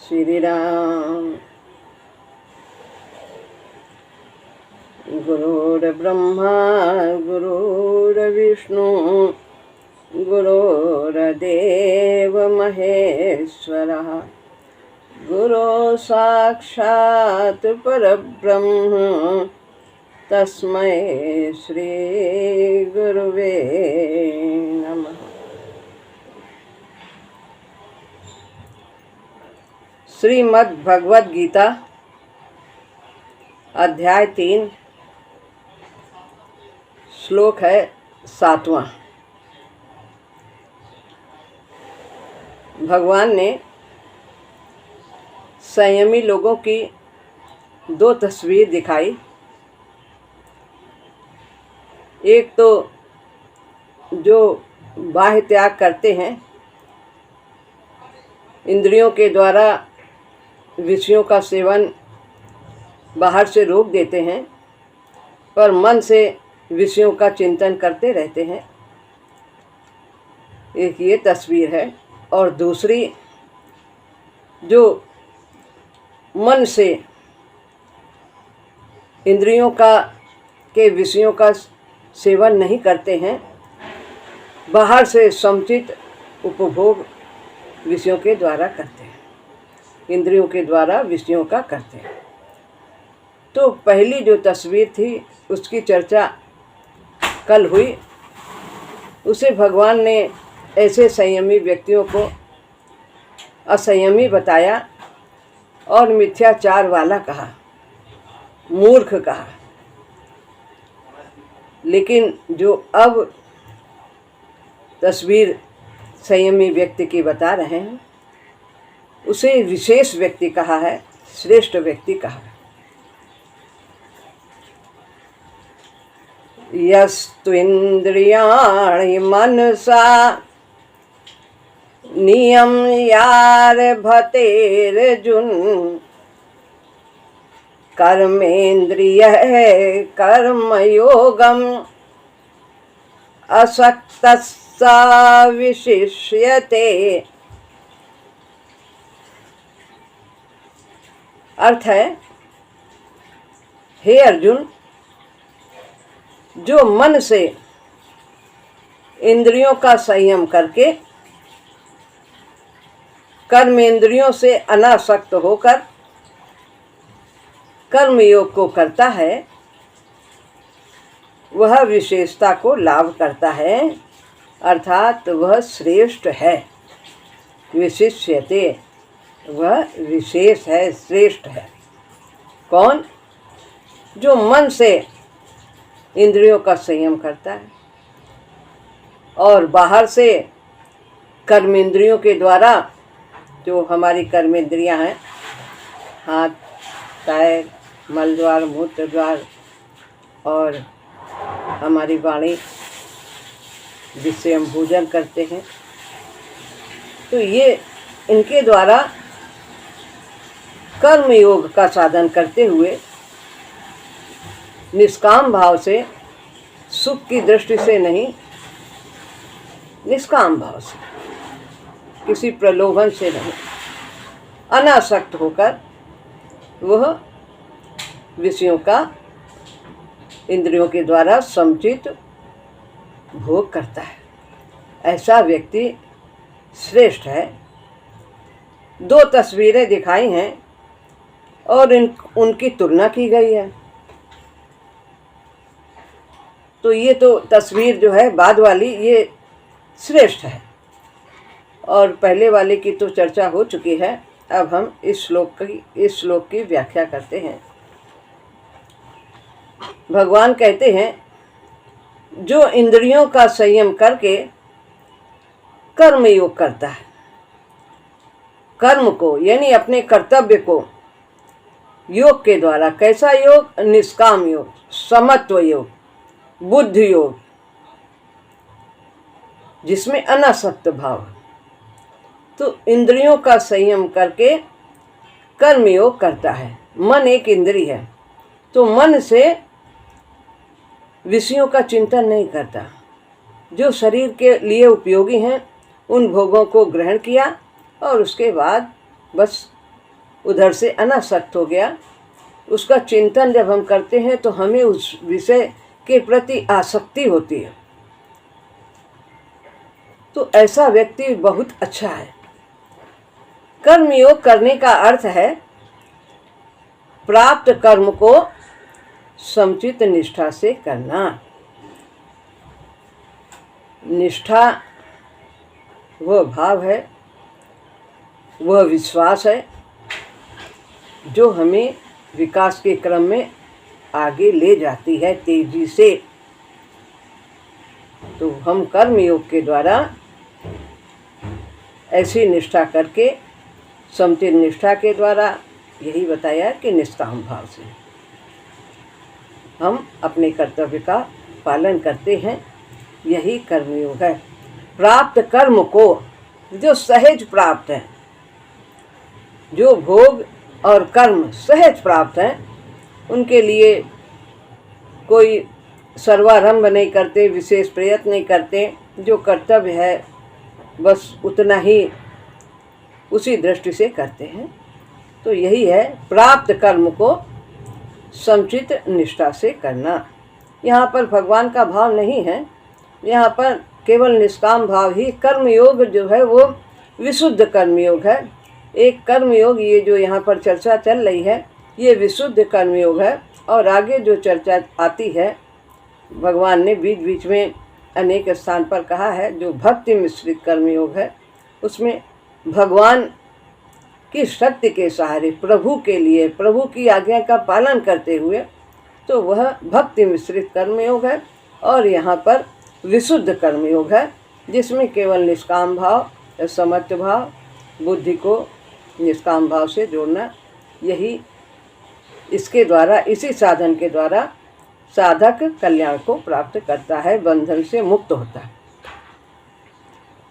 श्री राम। गुरुर्ब्रह्मा गुरुर्विष्णु गुरुर्देव महेश्वरः गुरु साक्षात् परब्रह्म तस्मै श्री गुरुवे नमः। श्रीमद् भगवद गीता अध्याय 3 श्लोक है 7वां। भगवान ने संयमी लोगों की 2 तस्वीर दिखाई। एक तो जो बाह्य त्याग करते हैं, इंद्रियों के द्वारा विषयों का सेवन बाहर से रोक देते हैं, पर मन से विषयों का चिंतन करते रहते हैं। एक ये तस्वीर है। और दूसरी जो मन से इंद्रियों के विषयों का सेवन नहीं करते हैं, बाहर से समुचित उपभोग विषयों के द्वारा करते हैं, इंद्रियों के द्वारा विषयों का करते हैं। तो पहली जो तस्वीर थी उसकी चर्चा कल हुई। उसे भगवान ने ऐसे संयमी व्यक्तियों को असंयमी बताया और मिथ्याचार वाला कहा, मूर्ख कहा। लेकिन जो अब तस्वीर संयमी व्यक्ति की बता रहे हैं, उसे विशेष व्यक्ति कहा है, श्रेष्ठ व्यक्ति कहा है। यस्तु इंद्रियाणि मनसा नियम्यारभतेर्जुन कर्मेन्द्रियः कर्मयोगम् असक्तस्सा विशिष्यते। अर्थ है, हे अर्जुन, जो मन से इंद्रियों का संयम करके कर्मेंद्रियों से अनासक्त होकर कर्मयोग को करता है, वह विशेषता को लाभ करता है, अर्थात वह श्रेष्ठ है। विशिष्यते, वह विशेष है, श्रेष्ठ है। कौन? जो मन से इंद्रियों का संयम करता है और बाहर से कर्मेंद्रियों के द्वारा, जो हमारी कर्मेंद्रियां हैं, हाथ, पैर, मलद्वार, मूत्र द्वार और हमारी वाणी, जिससे हम भोजन करते हैं, तो ये इनके द्वारा कर्मयोग का साधन करते हुए निष्काम भाव से, सुख की दृष्टि से नहीं, निष्काम भाव से, किसी प्रलोभन से नहीं, अनासक्त होकर वह विषयों का इंद्रियों के द्वारा समुचित भोग करता है। ऐसा व्यक्ति श्रेष्ठ है। 2 तस्वीरें दिखाई हैं और उनकी तुलना की गई है। तो ये तो तस्वीर जो है बाद वाली, ये श्रेष्ठ है, और पहले वाले की तो चर्चा हो चुकी है। अब हम इस श्लोक की व्याख्या करते हैं। भगवान कहते हैं, जो इंद्रियों का संयम करके कर्म योग करता है, कर्म को यानी अपने कर्तव्य को योग के द्वारा, कैसा योग? निष्काम योग, समत्व योग, बुद्धि योग, जिसमें अनासक्त भाव। तो इंद्रियों का संयम करके कर्म योग करता है। मन एक इंद्री है, तो मन से विषयों का चिंतन नहीं करता। जो शरीर के लिए उपयोगी हैं उन भोगों को ग्रहण किया और उसके बाद बस उधर से अनासक्त हो गया, उसका चिंतन जब हम करते हैं तो हमें उस विषय के प्रति आसक्ति होती है, तो ऐसा व्यक्ति बहुत अच्छा है। कर्मयोग करने का अर्थ है प्राप्त कर्म को समुचित निष्ठा से करना। निष्ठा वह भाव है, वह विश्वास है जो हमें विकास के क्रम में आगे ले जाती है तेजी से। तो हम कर्म योग के द्वारा ऐसी निष्ठा करके, समुचित निष्ठा के द्वारा, यही बताया कि निष्काम भाव से हम अपने कर्तव्य का पालन करते हैं, यही कर्मयोग है। प्राप्त कर्म को जो सहज प्राप्त है, जो भोग और कर्म सहज प्राप्त हैं, उनके लिए कोई सर्वारंभ नहीं करते, विशेष प्रयत्न नहीं करते, जो कर्तव्य है बस उतना ही उसी दृष्टि से करते हैं। तो यही है प्राप्त कर्म को समुचित निष्ठा से करना। यहाँ पर भगवान का भाव नहीं है, यहाँ पर केवल निष्काम भाव ही। कर्मयोग जो है वो विशुद्ध कर्मयोग है। एक कर्मयोग ये जो यहाँ पर चर्चा चल रही है ये विशुद्ध कर्मयोग है। और आगे जो चर्चा आती है, भगवान ने बीच बीच में अनेक स्थान पर कहा है, जो भक्ति मिश्रित कर्मयोग है उसमें भगवान की शक्ति के सहारे प्रभु के लिए, प्रभु की आज्ञा का पालन करते हुए, तो वह भक्ति मिश्रित कर्मयोग है। और यहाँ पर विशुद्ध कर्मयोग है जिसमें केवल निष्काम भाव, समर्थ भाव, बुद्धि को निष्काम भाव से जोड़ना, यही इसके द्वारा, इसी साधन के द्वारा साधक कल्याण को प्राप्त करता है, बंधन से मुक्त होता है,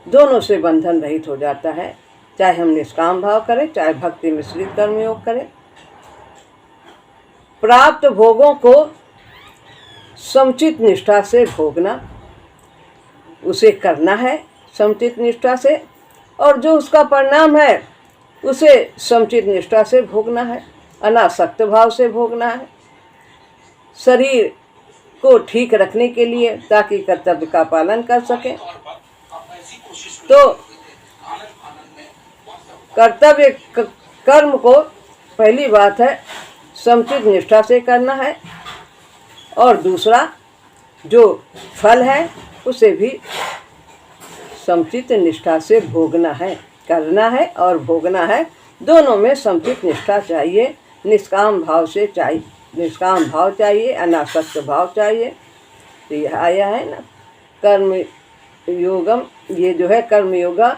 दोनों से बंधन रहित हो जाता है। चाहे हम निष्काम भाव करें, चाहे भक्ति मिश्रित कर्मयोग करें। प्राप्त भोगों को समुचित निष्ठा से भोगना, उसे करना है समुचित निष्ठा से, और जो उसका परिणाम है उसे समुचित निष्ठा से भोगना है, अनासक्त भाव से भोगना है, शरीर को ठीक रखने के लिए, ताकि कर्तव्य का पालन कर सके। तो कर्तव्य कर्म को पहली बात है समुचित निष्ठा से करना है, और दूसरा जो फल है उसे भी समुचित निष्ठा से भोगना है, करना है और भोगना है। दोनों में समुचित निष्ठा चाहिए, निष्काम भाव से चाहिए, निष्काम भाव चाहिए, अनासक्त भाव चाहिए। तो यह आया है ना कर्म योगम, ये जो है कर्म योगा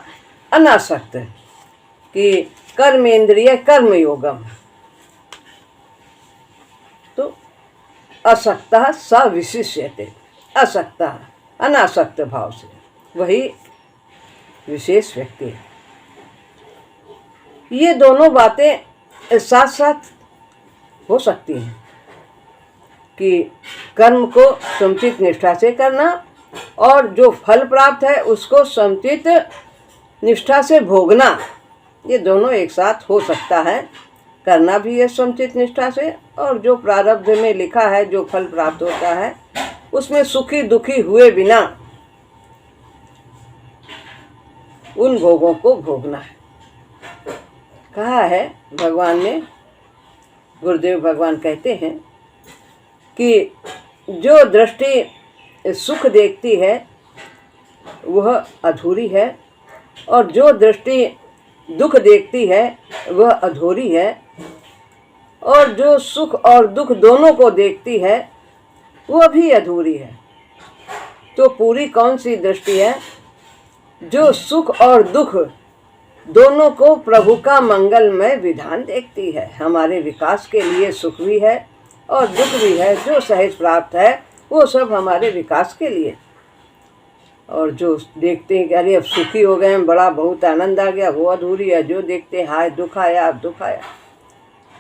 अनासक्त, कि कर्मेंद्रिय कर्म योगम। तो असक्तः स विशिष्यते, असक्तः अनासक्त भाव से वही विशेष व्यक्ति है। ये दोनों बातें साथ साथ हो सकती हैं कि कर्म को समुचित निष्ठा से करना और जो फल प्राप्त है उसको समुचित निष्ठा से भोगना, ये दोनों एक साथ हो सकता है। करना भी है समुचित निष्ठा से, और जो प्रारब्ध में लिखा है जो फल प्राप्त होता है उसमें सुखी दुखी हुए बिना उन भोगों को भोगना है। कहा है भगवान ने, गुरुदेव भगवान कहते हैं कि जो दृष्टि सुख देखती है वह अधूरी है, और जो दृष्टि दुख देखती है वह अधूरी है, और जो सुख और दुख दोनों को देखती है वह भी अधूरी है। तो पूरी कौन सी दृष्टि है? जो सुख और दुख दोनों को प्रभु का मंगलमय विधान देखती है। हमारे विकास के लिए सुख भी है और दुख भी है, जो सहज प्राप्त है वो सब हमारे विकास के लिए। और जो देखते हैं कि अरे अब सुखी हो गए हैं, बड़ा बहुत आनंद आ गया, वो अधूरी है। जो देखते हैं हाय दुख आया, अब दुख आया,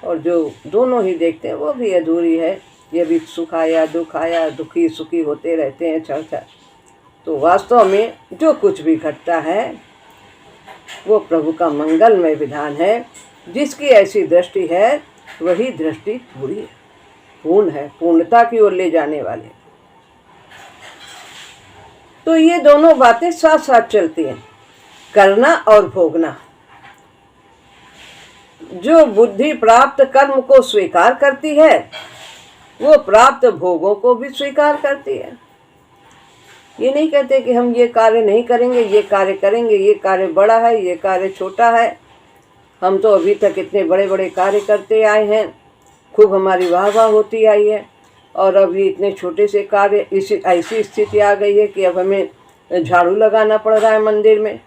और जो दोनों ही देखते हैं वो भी अधूरी है। ये भी सुख आया दुख आया, दुखी सुखी होते रहते हैं क्षण क्षण। तो वास्तव में जो कुछ भी घटता है वो प्रभु का मंगलमय विधान है, जिसकी ऐसी दृष्टि है वही दृष्टि पूरी है, पूर्ण है, पूर्णता की ओर ले जाने वाले। तो ये दोनों बातें साथ साथ चलती हैं, करना और भोगना। जो बुद्धि प्राप्त कर्म को स्वीकार करती है वो प्राप्त भोगों को भी स्वीकार करती है। ये नहीं कहते कि हम ये कार्य नहीं करेंगे, ये कार्य करेंगे, ये कार्य बड़ा है, ये कार्य छोटा है। हम तो अभी तक इतने बड़े बड़े कार्य करते आए हैं, खूब हमारी वाह वाह होती आई है, और अभी इतने छोटे से कार्य, इसी ऐसी स्थिति आ गई है कि अब हमें झाड़ू लगाना पड़ रहा है मंदिर में।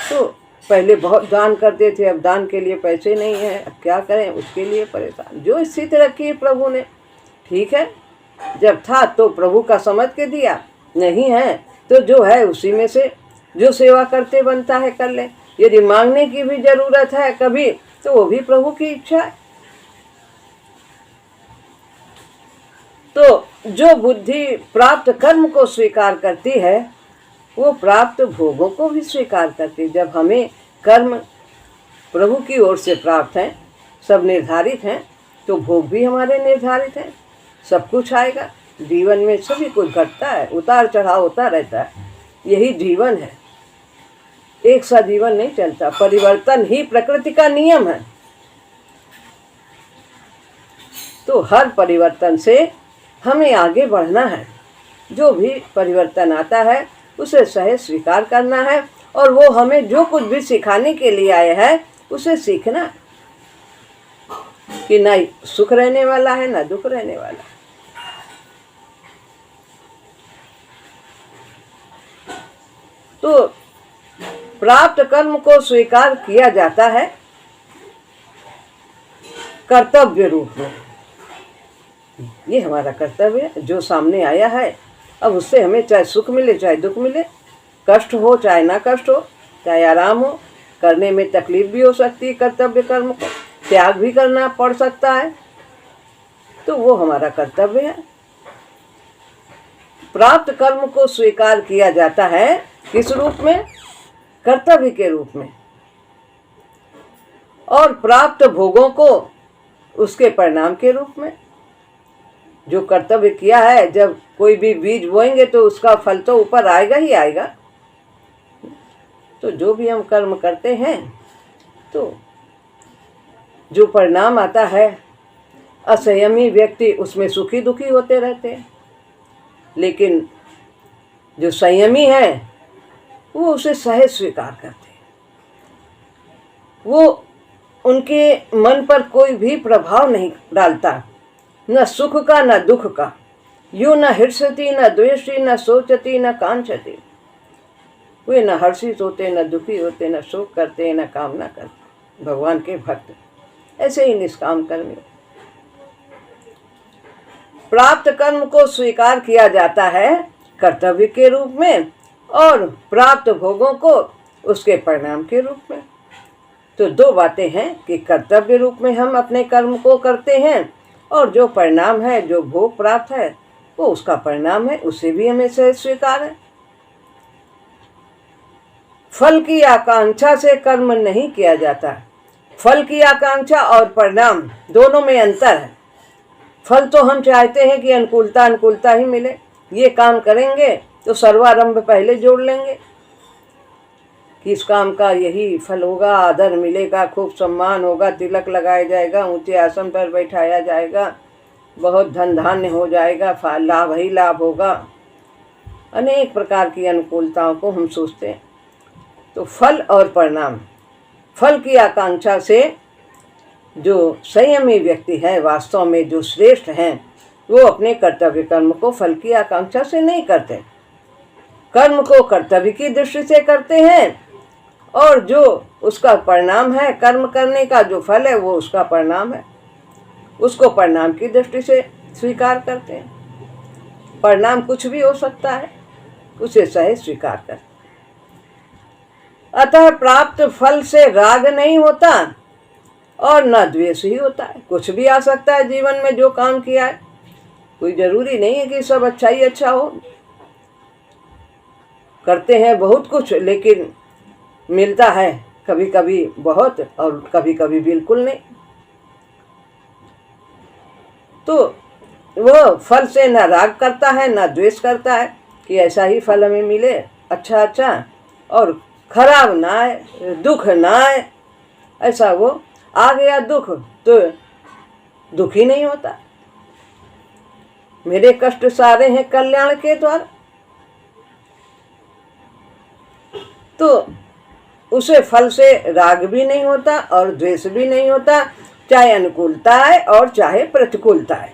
तो पहले बहुत दान करते थे, अब दान के लिए पैसे नहीं हैं, अब क्या करें, उसके लिए परेशान। जो स्थिति रखी है प्रभु ने, ठीक है, जब था तो प्रभु का समझ के दिया, नहीं है तो जो है उसी में से जो सेवा करते बनता है कर ले। यदि मांगने की भी जरूरत है कभी तो वो भी प्रभु की इच्छा है। तो जो बुद्धि प्राप्त कर्म को स्वीकार करती है वो प्राप्त भोगों को भी स्वीकार करती है। जब हमें कर्म प्रभु की ओर से प्राप्त हैं, सब निर्धारित हैं, तो भोग भी हमारे निर्धारित हैं। सब कुछ आएगा, जीवन में सभी कुछ घटता है, उतार चढ़ाव होता रहता है, यही जीवन है। एक सा जीवन नहीं चलता, परिवर्तन ही प्रकृति का नियम है। तो हर परिवर्तन से हमें आगे बढ़ना है। जो भी परिवर्तन आता है उसे सहज स्वीकार करना है, और वो हमें जो कुछ भी सिखाने के लिए आया है उसे सीखना है कि ना सुख रहने वाला है ना दुख रहने वाला है। तो प्राप्त कर्म को स्वीकार किया जाता है कर्तव्य रूप में। ये हमारा कर्तव्य है, जो सामने आया है, अब उससे हमें चाहे सुख मिले चाहे दुख मिले, कष्ट हो चाहे ना कष्ट हो, चाहे आराम हो, करने में तकलीफ भी हो सकती है, कर्तव्य कर्म को त्याग भी करना पड़ सकता है, तो वो हमारा कर्तव्य है। प्राप्त कर्म को स्वीकार किया जाता है किस रूप में? कर्तव्य के रूप में। और प्राप्त भोगों को उसके परिणाम के रूप में। जो कर्तव्य किया है, जब कोई भी बीज बोएंगे तो उसका फल तो ऊपर आएगा ही आएगा। तो जो भी हम कर्म करते हैं तो जो परिणाम आता है, असंयमी व्यक्ति उसमें सुखी दुखी होते रहते हैं, लेकिन जो संयमी है वो उसे सहज स्वीकार करते हैं। वो उनके मन पर कोई भी प्रभाव नहीं डालता, न सुख का न दुख का। यूँ न हर्षति न द्वेषति न सोचती न कांक्षति। वे न हर्षित होते न दुखी होते, न शोक करते न कामना करते। भगवान के भक्त ऐसे ही निष्काम कर्मी। प्राप्त कर्म को स्वीकार किया जाता है कर्तव्य के रूप में, और प्राप्त भोगों को उसके परिणाम के रूप में। तो दो बातें हैं कि कर्तव्य रूप में हम अपने कर्म को करते हैं, और जो परिणाम है, जो भोग प्राप्त है, वो उसका परिणाम है, उसे भी हमें सहज स्वीकार है। फल की आकांक्षा से कर्म नहीं किया जाता। फल की आकांक्षा और परिणाम दोनों में अंतर है। फल तो हम चाहते हैं कि अनुकूलता अनुकूलता ही मिले, ये काम करेंगे तो सर्वारंभ पहले जोड़ लेंगे कि इस काम का यही फल होगा, आदर मिलेगा, खूब सम्मान होगा, तिलक लगाया जाएगा, ऊंचे आसन पर बैठाया जाएगा, बहुत धन धान्य हो जाएगा, लाभ ही लाभ होगा। अनेक प्रकार की अनुकूलताओं को हम सोचते हैं। तो फल और परिणाम, फल की आकांक्षा से जो संयमी व्यक्ति है, वास्तव में जो श्रेष्ठ हैं, वो अपने कर्तव्य कर्म को फल की आकांक्षा से नहीं करते। कर्म को कर्तव्य की दृष्टि से करते हैं, और जो उसका परिणाम है, कर्म करने का जो फल है, वो उसका परिणाम है, उसको परिणाम की दृष्टि से स्वीकार करते हैं। परिणाम कुछ भी हो सकता है, उसे सहज स्वीकार करते। अतः प्राप्त फल से राग नहीं होता और न द्वेष ही होता है। कुछ भी आ सकता है जीवन में, जो काम किया है, कोई जरूरी नहीं है कि सब अच्छा ही अच्छा हो। करते हैं बहुत कुछ, लेकिन मिलता है कभी कभी बहुत और कभी कभी बिल्कुल नहीं। तो वह फल से न राग करता है न द्वेष करता है कि ऐसा ही फल हमें मिले, अच्छा अच्छा, और खराब ना आए, दुख ना आए। ऐसा वो आ गया दुख तो दुखी नहीं होता। मेरे कष्ट सारे हैं कल्याण के द्वार, तो उसे फल से राग भी नहीं होता और द्वेष भी नहीं होता, चाहे अनुकूलता है और चाहे प्रतिकूलता है।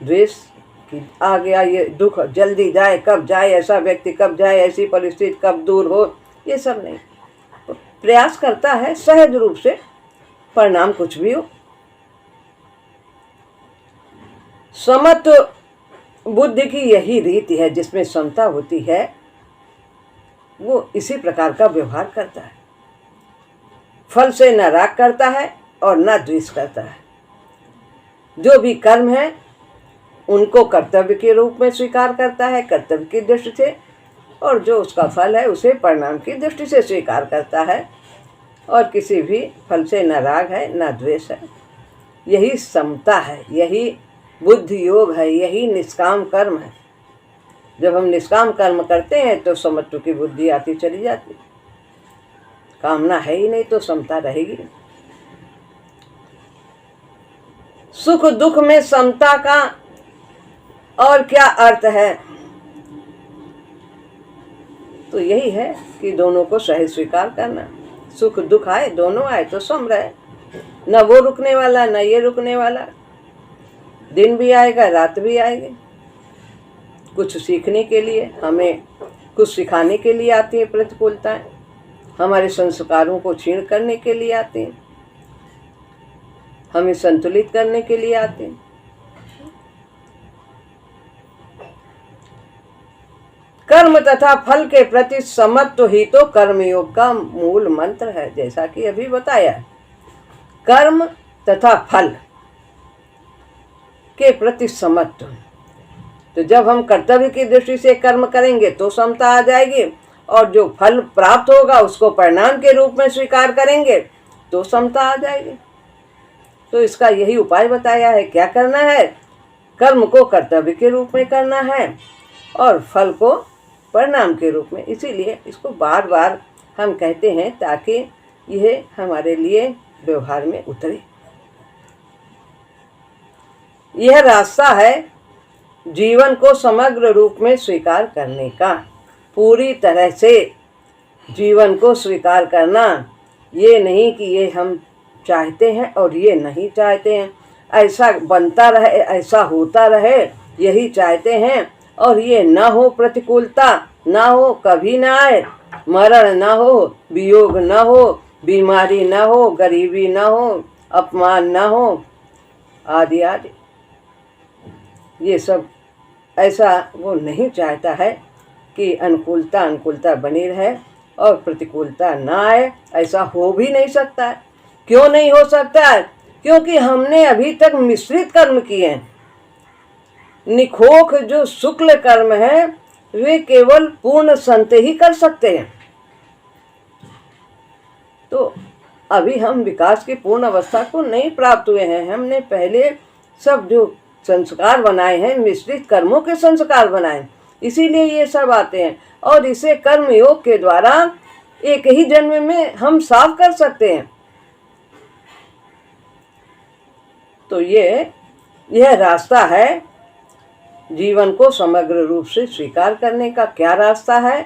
द्वेष कि आ गया ये दुख, जल्दी जाए, कब जाए ऐसा व्यक्ति, कब जाए ऐसी परिस्थिति, कब दूर हो, ये सब नहीं। प्रयास करता है सहज रूप से, परिणाम कुछ भी हो। समत्व बुद्धि की यही रीति है, जिसमें समता होती है वो इसी प्रकार का व्यवहार करता है। फल से न राग करता है और न द्वेष करता है। जो भी कर्म है उनको कर्तव्य के रूप में स्वीकार करता है, कर्तव्य की दृष्टि से, और जो उसका फल है उसे परिणाम की दृष्टि से स्वीकार करता है। और किसी भी फल से न राग है न द्वेष है। यही समता है, यही बुद्धि योग है, यही निष्काम कर्म है। जब हम निष्काम कर्म करते हैं तो समत्व की बुद्धि आती चली जाती। कामना है ही नहीं तो समता रहेगी। सुख दुख में समता का और क्या अर्थ है? तो यही है कि दोनों को सहज स्वीकार करना। सुख दुख आए, दोनों आए तो सम रहे, न वो रुकने वाला न ये रुकने वाला। दिन भी आएगा रात भी आएगी। कुछ सीखने के लिए, हमें कुछ सिखाने के लिए आती है प्रतिकूलताएं, हमारे संस्कारों को क्षीण करने के लिए आती हैं, हमें संतुलित करने के लिए आते हैं। कर्म तथा फल के प्रति समत्व ही तो कर्मयोग का मूल मंत्र है, जैसा कि अभी बताया। कर्म तथा फल के प्रति समत्व। तो जब हम कर्तव्य की दृष्टि से कर्म करेंगे तो समता आ जाएगी, और जो फल प्राप्त होगा उसको परिणाम के रूप में स्वीकार करेंगे तो समता आ जाएगी। तो इसका यही उपाय बताया है। क्या करना है? कर्म को कर्तव्य के रूप में करना है और फल को परिणाम के रूप में। इसीलिए इसको बार बार हम कहते हैं ताकि यह हमारे लिए व्यवहार में उतरे। यह रास्ता है जीवन को समग्र रूप में स्वीकार करने का। पूरी तरह से जीवन को स्वीकार करना, ये नहीं कि ये हम चाहते हैं और ये नहीं चाहते हैं, ऐसा बनता रहे, ऐसा होता रहे, यही चाहते हैं, और ये ना हो, प्रतिकूलता ना हो, कभी ना आए, मरण ना हो, वियोग ना हो, बीमारी ना हो, गरीबी ना हो, अपमान ना हो, आदि आदि। ये सब ऐसा वो नहीं चाहता है कि अनुकूलता बनी रहे और प्रतिकूलता ना आए। ऐसा हो भी नहीं सकता है। क्यों नहीं हो सकता है? क्योंकि हमने अभी तक मिश्रित कर्म किए हैं। निखोख जो शुक्ल कर्म है वे केवल पूर्ण संत ही कर सकते हैं। तो अभी हम विकास की पूर्ण अवस्था को नहीं प्राप्त हुए हैं। हमने पहले सब जो संस्कार बनाए हैं मिश्रित कर्मों के संस्कार बनाए, इसीलिए ये सब आते हैं। और इसे कर्म योग के द्वारा एक ही जन्म में हम साफ कर सकते हैं। तो यह रास्ता है जीवन को समग्र रूप से स्वीकार करने का। क्या रास्ता है?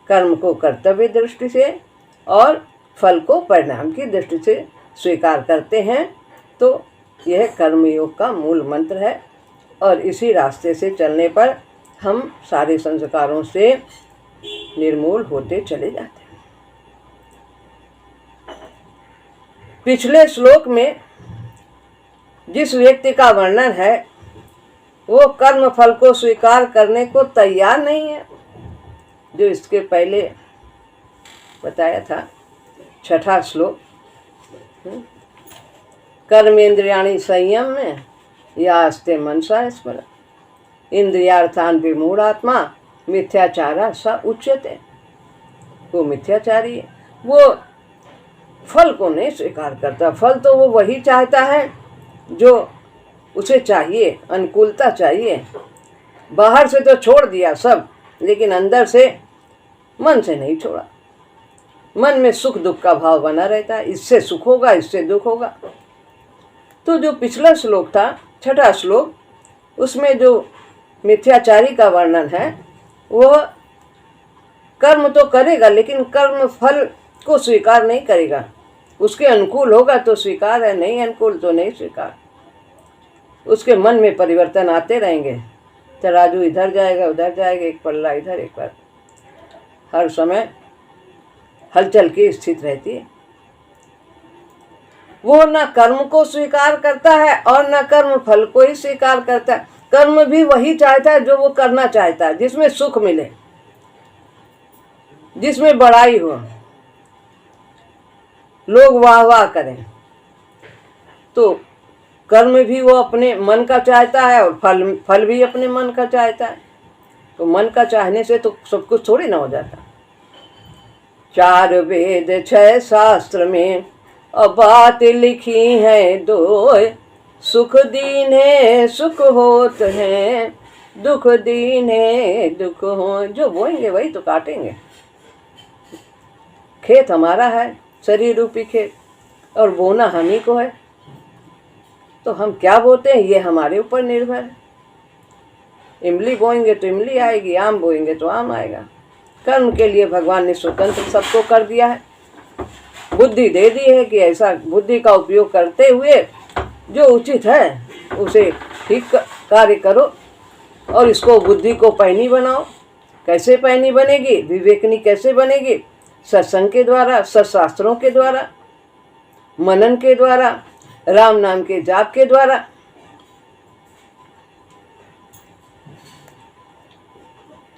कर्म को कर्तव्य दृष्टि से और फल को परिणाम की दृष्टि से स्वीकार करते हैं तो यह कर्मयोग का मूल मंत्र है। और इसी रास्ते से चलने पर हम सारे संस्कारों से निर्मूल होते चले जाते हैं। पिछले श्लोक में जिस व्यक्ति का वर्णन है वो कर्म फल को स्वीकार करने को तैयार नहीं है, जो इसके पहले बताया था, छठा श्लोक, कर्मेंद्रियाणि संयम में या अस्ते मनसा स्मरण इंद्रियार्थान विमूढ़ात्मा मिथ्याचारा स उच्यते। वो मिथ्याचारी है। वो फल को नहीं स्वीकार करता। फल तो वो वही चाहता है जो उसे चाहिए, अनुकूलता चाहिए। बाहर से तो छोड़ दिया सब, लेकिन अंदर से, मन से नहीं छोड़ा। मन में सुख दुख का भाव बना रहता है, इससे सुख होगा, इससे दुख होगा। तो जो पिछला श्लोक था, छठा श्लोक, उसमें जो मिथ्याचारी का वर्णन है, वह कर्म तो करेगा लेकिन कर्म फल को स्वीकार नहीं करेगा। उसके अनुकूल होगा तो स्वीकार है, नहीं अनुकूल तो नहीं स्वीकार। उसके मन में परिवर्तन आते रहेंगे, तराजू इधर जाएगा उधर जाएगा, एक पल्ला इधर एक पर, हर समय हलचल की स्थिति रहती है। वो न कर्म को स्वीकार करता है और न कर्म फल को ही स्वीकार करता है। कर्म भी वही चाहता है जो वो करना चाहता है, जिसमें सुख मिले, जिसमें बड़ाई हो, लोग वाह वाह करें। तो कर्म भी वो अपने मन का चाहता है और फल भी अपने मन का चाहता है। तो मन का चाहने से तो सब कुछ थोड़ी ना हो जाता। 4 वेद 6 शास्त्र में अब बात लिखी है दो, सुख दीने सुख होत है, दुख दीने दुख हो। जो बोएंगे वही तो काटेंगे। खेत हमारा है, शरीर रूपी खेत, और बोना हम ही को है। तो हम क्या बोते हैं ये हमारे ऊपर निर्भर है। इमली बोएंगे तो इमली आएगी, आम बोएंगे तो आम आएगा। कर्म के लिए भगवान ने स्वतंत्र सबको कर दिया है, बुद्धि दे दी है कि ऐसा बुद्धि का उपयोग करते हुए जो उचित है उसे ठीक कार्य करो, और इसको बुद्धि को पैनी बनाओ। कैसे पैनी बनेगी, विवेकनी कैसे बनेगी? सत्संग के द्वारा, सत्शास्त्रों के द्वारा, मनन के द्वारा, राम नाम के जाप के द्वारा।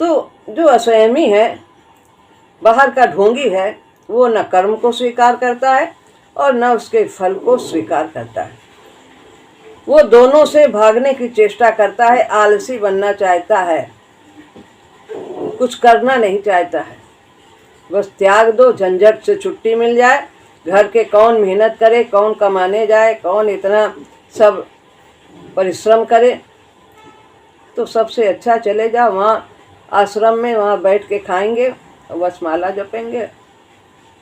तो जो असंयमी है, बाहर का ढोंगी है, वो न कर्म को स्वीकार करता है और न उसके फल को स्वीकार करता है। वो दोनों से भागने की चेष्टा करता है, आलसी बनना चाहता है, कुछ करना नहीं चाहता है। बस त्याग दो, झंझट से छुट्टी मिल जाए। घर के कौन मेहनत करे, कौन कमाने जाए, कौन इतना सब परिश्रम करे। तो सबसे अच्छा चले जाओ वहाँ आश्रम में, वहाँ बैठ के खाएंगे और बस माला जपेंगे।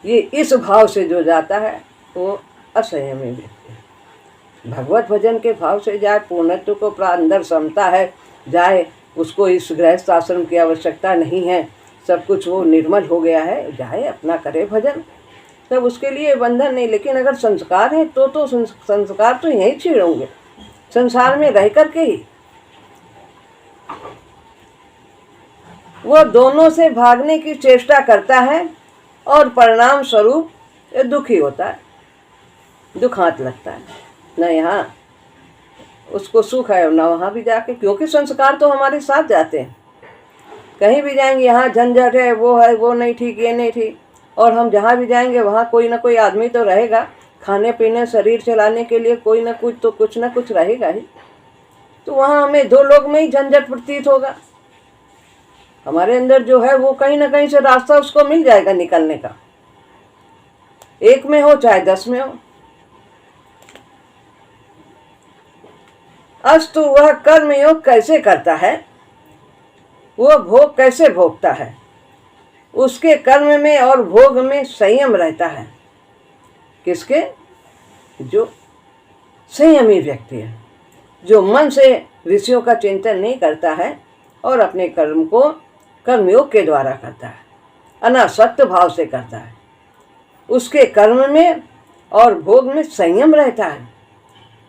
ये इस भाव से जो जाता है वो असंयमी व्यक्ति है। भगवत भजन के भाव से जाए, पूर्णत्व को अंदर समता है, जाए, उसको इस गृहस्थ आश्रम की आवश्यकता नहीं है, सब कुछ वो निर्मल हो गया है, जाए अपना करे भजन, तब उसके लिए बंधन नहीं। लेकिन अगर संस्कार है तो संस्कार तो यहीं छीड़ोगे, संसार में रह करके ही। वह दोनों से भागने की चेष्टा करता है और परिणाम स्वरूप दुखी होता है, दुखांत लगता है। न यहाँ उसको सुख है न वहाँ भी जाके, क्योंकि संस्कार तो हमारे साथ जाते हैं। कहीं भी जाएंगे यहाँ झंझट है, वो नहीं ठीक, ये नहीं ठीक, और हम जहाँ भी जाएंगे वहाँ कोई ना कोई आदमी तो रहेगा, खाने पीने शरीर चलाने के लिए कोई ना कुछ तो कुछ ना कुछ रहेगा ही। तो वहाँ हमें 2 लोग में ही झंझट प्रतीत होगा। हमारे अंदर जो है वो कहीं ना कहीं से रास्ता उसको मिल जाएगा निकलने का, एक में हो चाहे 10 में हो। अस्तु वह कर्म योग कैसे करता है, वह भोग कैसे भोगता है, उसके कर्म में और भोग में संयम रहता है। किसके? जो संयमी व्यक्ति है, जो मन से विषयों का चिंतन नहीं करता है और अपने कर्म को कर्मयोग के द्वारा करता है, अनासक्त भाव से करता है। उसके कर्म में और भोग में संयम रहता है।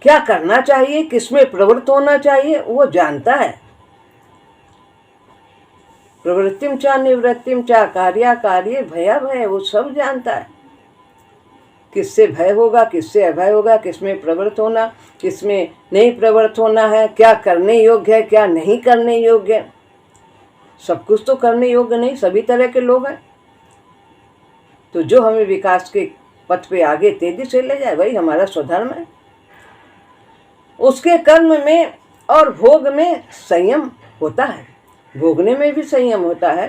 क्या करना चाहिए, किसमें प्रवृत्त होना चाहिए, वो जानता है। प्रवृत्तिम चा निवृत्तिम चा कार्या कार्य भया भय, वो सब जानता है। किससे भय होगा, किससे अभय होगा, किसमें प्रवृत्त होना, किसमें नहीं प्रवृत्त होना है, क्या करने योग्य है, क्या नहीं करने योग्य है। सब कुछ तो करने योग्य नहीं, सभी तरह के लोग हैं। तो जो हमें विकास के पथ पे आगे तेजी से ले जाए वही हमारा स्वधर्म है। उसके कर्म में और भोग में संयम होता है, भोगने में भी संयम होता है।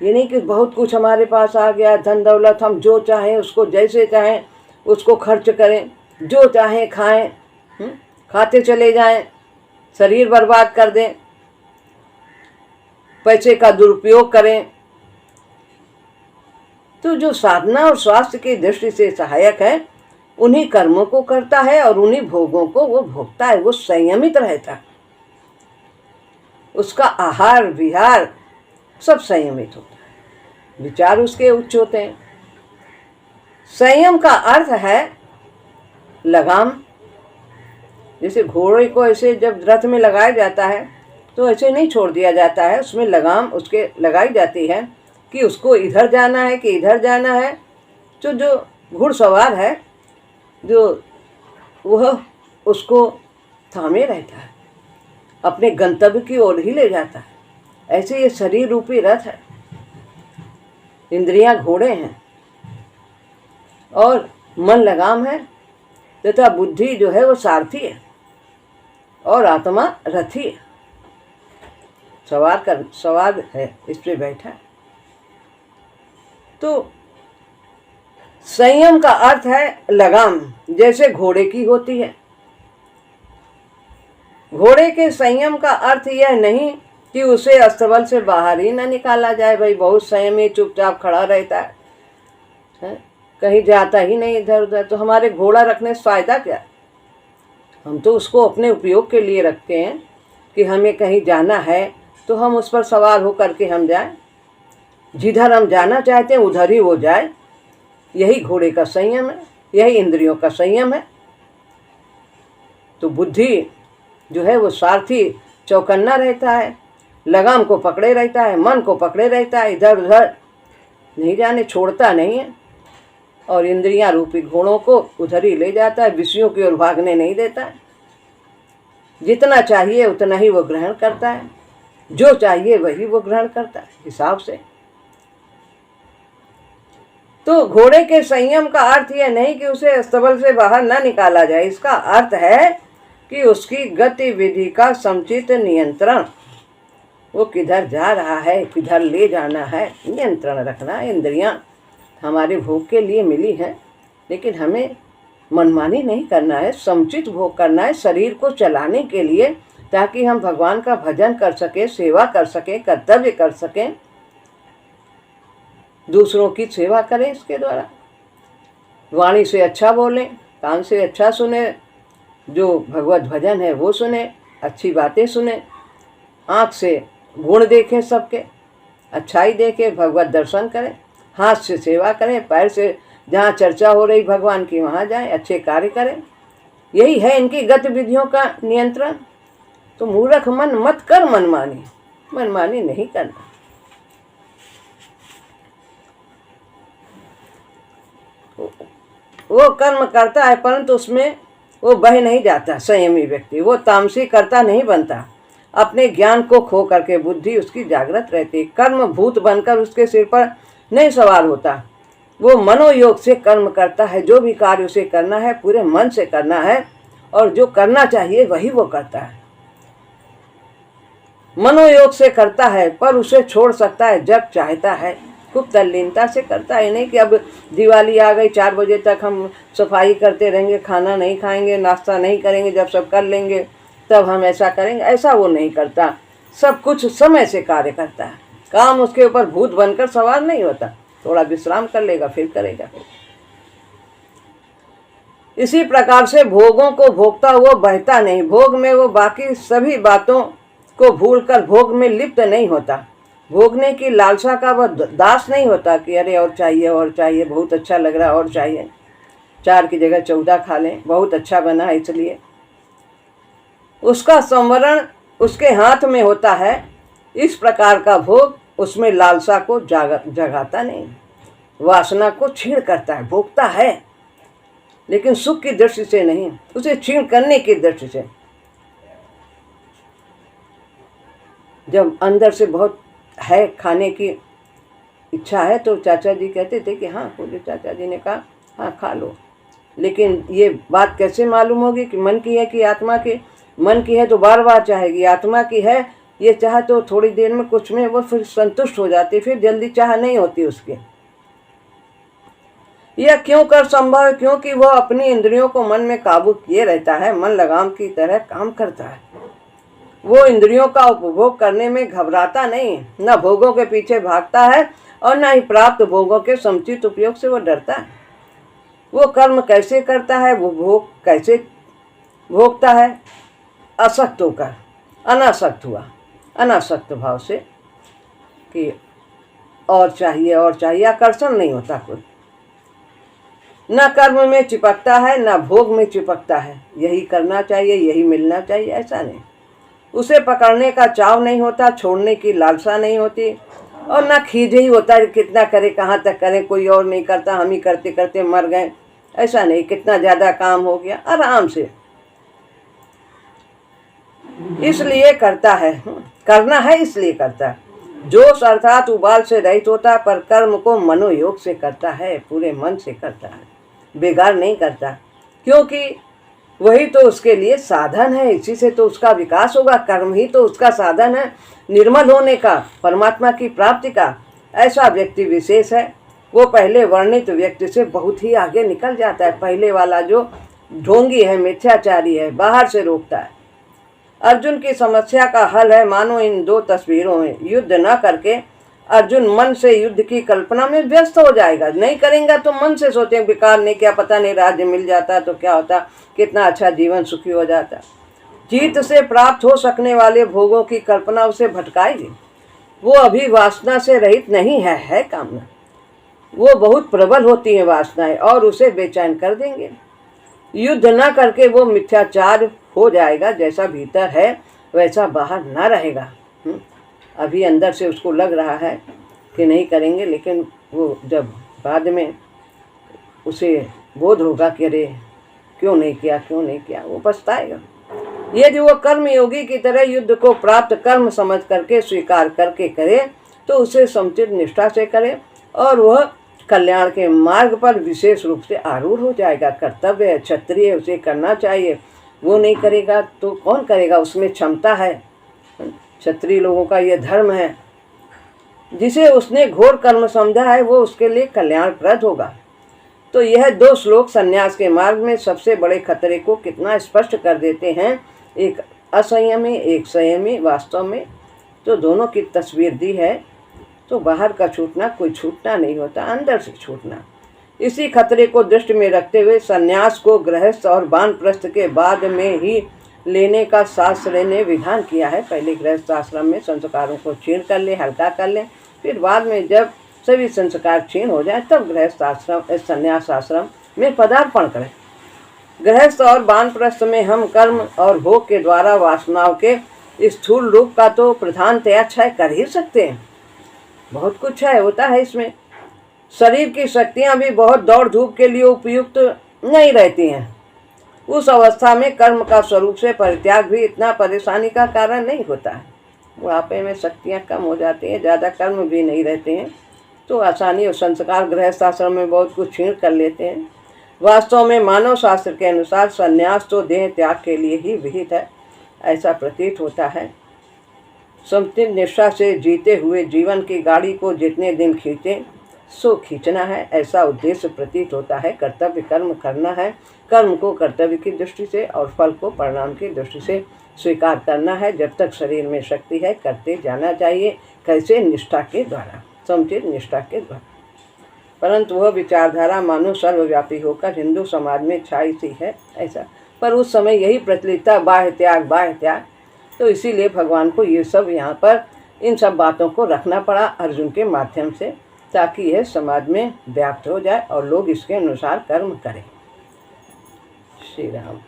ये नहीं कि बहुत कुछ हमारे पास आ गया, धन दौलत, हम जो चाहें उसको जैसे चाहें उसको खर्च करें, जो चाहें खाएं, खाते चले जाएं, शरीर बर्बाद कर दें, पैसे का दुरुपयोग करें। तो जो साधना और स्वास्थ्य की दृष्टि से सहायक है उन्हीं कर्मों को करता है और उन्हीं भोगों को वो भोगता है। वो संयमित रहता है, उसका आहार विहार सब संयमित होता है, विचार उसके उच्च होते हैं। संयम का अर्थ है लगाम। जैसे घोड़े को ऐसे जब रथ में लगाया जाता है तो ऐसे नहीं छोड़ दिया जाता है, उसमें लगाम उसके लगाई जाती है कि उसको इधर जाना है कि इधर जाना है। तो जो घुड़सवार है जो वह उसको थामे रहता है, अपने गंतव्य की ओर ही ले जाता है। ऐसे ये शरीर रूपी रथ है, इंद्रियां घोड़े हैं और मन लगाम है, तथा बुद्धि जो है वो सारथी है और आत्मा रथी है, सवार है, इस पे बैठा है। तो संयम का अर्थ है लगाम, जैसे घोड़े की होती है। घोड़े के संयम का अर्थ यह नहीं कि उसे अस्तबल से बाहर ही ना निकाला जाए। भाई बहुत संयमी चुपचाप खड़ा रहता है, कहीं जाता ही नहीं इधर उधर, तो हमारे घोड़ा रखने से फायदा क्या? हम तो उसको अपने उपयोग के लिए रखते हैं कि हमें कहीं जाना है तो हम उस पर सवार होकर के हम जाएं, जिधर हम जाना चाहते हैं उधर ही वो जाए। यही घोड़े का संयम है, यही इंद्रियों का संयम है। तो बुद्धि जो है वो सारथी चौकन्ना रहता है, लगाम को पकड़े रहता है, मन को पकड़े रहता है, इधर उधर नहीं जाने छोड़ता नहीं है, और इंद्रियां रूपी घोड़ों को उधर ही ले जाता है, विषयों की ओर भागने नहीं देता है। जितना चाहिए उतना ही वो ग्रहण करता है, जो चाहिए वही वो ग्रहण करता है हिसाब से। तो घोड़े के संयम का अर्थ यह नहीं कि उसे अस्तबल से बाहर न निकाला जाए, इसका अर्थ है कि उसकी गतिविधि का समुचित नियंत्रण, वो किधर जा रहा है, किधर ले जाना है, नियंत्रण रखना। इंद्रियां हमारे भोग के लिए मिली हैं, लेकिन हमें मनमानी नहीं करना है, समुचित भोग करना है शरीर को चलाने के लिए, ताकि हम भगवान का भजन कर सकें, सेवा कर सकें, कर्तव्य कर सकें, दूसरों की सेवा करें। इसके द्वारा वाणी से अच्छा बोलें, कान से अच्छा सुने, जो भगवत भजन है वो सुने, अच्छी बातें सुने, आँख से गुण देखें सबके, अच्छाई देखें, भगवत दर्शन करें, हाथ से सेवा करें, पैर से जहाँ चर्चा हो रही भगवान की वहाँ जाएं, अच्छे कार्य करें। यही है इनकी गतिविधियों का नियंत्रण। तो मूर्ख मन मत कर मनमानी, मनमानी नहीं करना। वो कर्म करता है परंतु उसमें वो बह नहीं जाता। संयमी व्यक्ति वो तामसी करता नहीं बनता, अपने ज्ञान को खो करके बुद्धि उसकी जागृत रहती, कर्म भूत बनकर उसके सिर पर नहीं सवार होता। वो मनोयोग से कर्म करता है, जो भी कार्य उसे करना है पूरे मन से करना है, और जो करना चाहिए वही वो करता है। मनोयोग से करता है पर उसे छोड़ सकता है जब चाहता है, खूब तल्लीनता से करता है। नहीं कि अब दिवाली आ गई 4 बजे तक हम सफाई करते रहेंगे, खाना नहीं खाएंगे, नाश्ता नहीं करेंगे, जब सब कर लेंगे तब हम ऐसा करेंगे, ऐसा वो नहीं करता। सब कुछ समय से कार्य करता है, काम उसके ऊपर भूत बनकर सवार नहीं होता। थोड़ा विश्राम कर लेगा फिर करेगा। इसी प्रकार से भोगों को भोगता हुआ बहता नहीं, भोग में वो बाकी सभी बातों को भूलकर भोग में लिप्त नहीं होता। भोगने की लालसा का वह दास नहीं होता कि अरे और चाहिए, बहुत अच्छा लग रहा है और चाहिए, 4 की जगह 14 खा लें, बहुत अच्छा बना है इसलिए। उसका संवरण उसके हाथ में होता है। इस प्रकार का भोग उसमें लालसा को जगाता नहीं, वासना को क्षीण करता है। भोगता है लेकिन सुख की दृष्टि से नहीं, उसे क्षीण करने की दृष्टि से। जब अंदर से बहुत है खाने की इच्छा है तो चाचा जी कहते थे कि हाँ, पूज्य चाचा जी ने कहा हाँ खा लो, लेकिन ये बात कैसे मालूम होगी कि मन की है कि आत्मा की? मन की है तो बार बार चाहेगी, आत्मा की है ये चाह तो थोड़ी देर में कुछ में वो फिर संतुष्ट हो जाती, फिर जल्दी चाह नहीं होती उसकी। यह क्यों कर संभव है? क्योंकि वह अपनी इंद्रियों को मन में काबू किए रहता है, मन लगाम की तरह काम करता है। वो इंद्रियों का उपभोग करने में घबराता नहीं, न भोगों के पीछे भागता है और न ही प्राप्त भोगों के समुचित उपयोग से वो डरता है। वो कर्म कैसे करता है, वो भोग कैसे भोगता है? असक्त होकर, अनासक्त हुआ, अनासक्त भाव से कि और चाहिए, आकर्षण नहीं होता कुछ। न कर्म में चिपकता है, न भोग में चिपकता है, यही करना चाहिए, यही मिलना चाहिए, ऐसा नहीं। उसे पकड़ने का चाव नहीं होता, छोड़ने की लालसा नहीं होती, और न खीज ही होता है कितना करे, कहाँ तक करें, कोई और नहीं करता, हम ही करते करते मर गए, ऐसा नहीं। कितना ज़्यादा काम हो गया, आराम से इसलिए करता है, करना है इसलिए करता है। जोश अर्थात उबाल से रहित होता है, पर कर्म को मनोयोग से करता है, पूरे मन से करता है, बेगार नहीं करता, क्योंकि वही तो उसके लिए साधन है, इसी से तो उसका विकास होगा। कर्म ही तो उसका साधन है निर्मल होने का, परमात्मा की प्राप्ति का। ऐसा व्यक्ति विशेष है, वो पहले वर्णित व्यक्ति से बहुत ही आगे निकल जाता है। पहले वाला जो ढोंगी है, मिथ्याचारी है, बाहर से रोकता है। अर्जुन की समस्या का हल है मानो इन दो तस्वीरों में। युद्ध न करके अर्जुन मन से युद्ध की कल्पना में व्यस्त हो जाएगा। नहीं करेंगे तो मन से सोचेंगे बेकार, नहीं क्या पता नहीं राज्य मिल जाता तो क्या होता, कितना अच्छा जीवन सुखी हो जाता। जीत से प्राप्त हो सकने वाले भोगों की कल्पना उसे भटकाएगी। वो अभी वासना से रहित नहीं है कामना। वो बहुत प्रबल होती है वासनाएं और उसे बेचैन कर देंगे। युद्ध न करके वो मिथ्याचार हो जाएगा, जैसा भीतर है वैसा बाहर ना रहेगा। अभी अंदर से उसको लग रहा है कि नहीं करेंगे, लेकिन वो जब बाद में उसे बोध होगा कि अरे क्यों नहीं किया, वो पछताएगा। यदि वो कर्म योगी की तरह युद्ध को प्राप्त कर्म समझ करके स्वीकार करके करे तो उसे समुचित निष्ठा से करे और वह कल्याण के मार्ग पर विशेष रूप से आरूढ़ हो जाएगा। कर्तव्य है, क्षत्रिय, उसे करना चाहिए। वो नहीं करेगा तो कौन करेगा? उसमें क्षमता है, क्षत्रिय लोगों का ये धर्म है। जिसे उसने घोर कर्म समझा है वो उसके लिए कल्याणप्रद होगा। तो यह दो श्लोक संन्यास के मार्ग में सबसे बड़े खतरे को कितना स्पष्ट कर देते हैं। एक असंयमी, एक संयमी। वास्तव में तो दोनों की तस्वीर दी है। तो बाहर का छूटना कोई छूटना नहीं होता, अंदर से छूटना। इसी खतरे को दृष्टि में रखते हुए संन्यास को गृहस्थ और वानप्रस्थ के बाद में ही लेने का शास्त्र ने विधान किया है। पहले गृहस्थ आश्रम में संस्कारों को क्षीण कर ले, हल्का कर ले, फिर बाद में जब सभी संस्कार क्षीण हो जाए तब गृहस्थ आश्रम, संन्यास आश्रम में पदार्पण करें। गृहस्थ और वानप्रस्थ में हम कर्म और भोग के द्वारा वासनाओं के स्थूल रूप का तो प्रधानतया क्षय कर ही सकते हैं। बहुत कुछ है होता है इसमें। शरीर की शक्तियाँ भी बहुत दौड़ धूप के लिए उपयुक्त नहीं रहती हैं। उस अवस्था में कर्म का स्वरूप से परित्याग भी इतना परेशानी का कारण नहीं होता है। बुढ़ापे में शक्तियाँ कम हो जाती हैं, ज़्यादा कर्म भी नहीं रहते हैं, तो आसानी और संस्कार गृहस्थ आश्रम में बहुत कुछ छीण कर लेते हैं। वास्तव में मानव शास्त्र के अनुसार संन्यास तो देह त्याग के लिए ही विहित है, ऐसा प्रतीत होता है। समुचित निष्ठा से जीते हुए जीवन की गाड़ी को जितने दिन खींचें सो खींचना है, ऐसा उद्देश्य प्रतीत होता है। कर्तव्य कर्म करना है, कर्म को कर्तव्य की दृष्टि से और फल को परिणाम की दृष्टि से स्वीकार करना है। जब तक शरीर में शक्ति है करते जाना चाहिए। कैसे? निष्ठा के द्वारा, समुचित निष्ठा के द्वारा। परंतु वह विचारधारा मानो सर्वव्यापी होकर हिंदू समाज में छाई सी है ऐसा। पर उस समय यही प्रचलित था, बाह्य त्याग। तो इसीलिए भगवान को ये सब यहाँ पर इन सब बातों को रखना पड़ा अर्जुन के माध्यम से, ताकि यह समाज में व्याप्त हो जाए और लोग इसके अनुसार कर्म करें। श्री राम।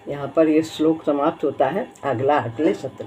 यहाँ पर यह श्लोक समाप्त होता है। अगला अगले सत्र